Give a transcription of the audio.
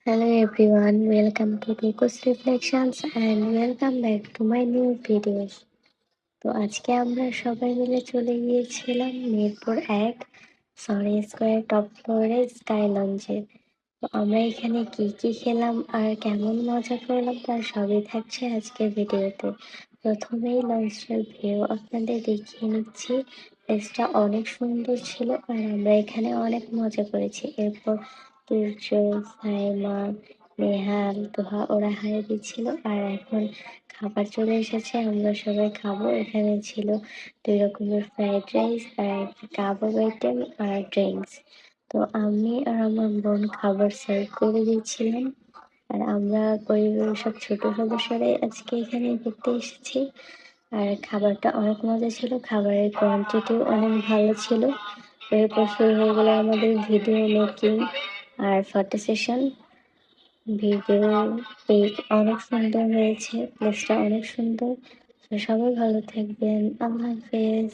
Hello everyone, welcome to Picos Reflections and welcome back to my new videos. তো আজকে আমরা সবাই মিলে চলে গিয়েছিলাম মিরপুর 1 সরি স্কোয়ার টপ ফ্লোরে স্কাই লঞ্চে। তো আমরা এখানে কি কি খেলাম আর কেমন মজা করলাম তার সবই থাকছে আজকের ভিডিওতে। প্রথমেই লঞ্চটার ভিউ আপনাদের দেখিয়ে নিচ্ছি। প্লেসটা অনেক সুন্দর ছিল আর আমরা এখানে অনেক মজা করেছি। এরপর তুর্য, সাইমা, নেহাল, তোহা ওরা হাই দিচ্ছিল আর এখন খাবার চলে এসেছে, আমরা সবাই খাবো। এখানে ছিল 2 রকমের ফ্রাইড রাইস আর একটা কাবাব আইটেম আর ড্রিঙ্কস। তো আমি আর আমার বোন খাবার সার্ভ করে দিচ্ছিলাম আর আমরা পরিবারের সব ছোট সদস্যরাই আজকে এখানে ঘুরতে এসেছি। আর খাবারটা অনেক মজা ছিল, খাবারের কোয়ান্টিটিও অনেক ভালো ছিল। এরপর শুরু হয়ে গেল আমাদের ভিডিও মেকিং আর ফটো সেশন। ভিডিও পিক অনেক সুন্দর হয়েছে, প্লেসটা অনেক সুন্দর। তো সবাই ভালো থাকবেন, আল্লাহ হাফেজ।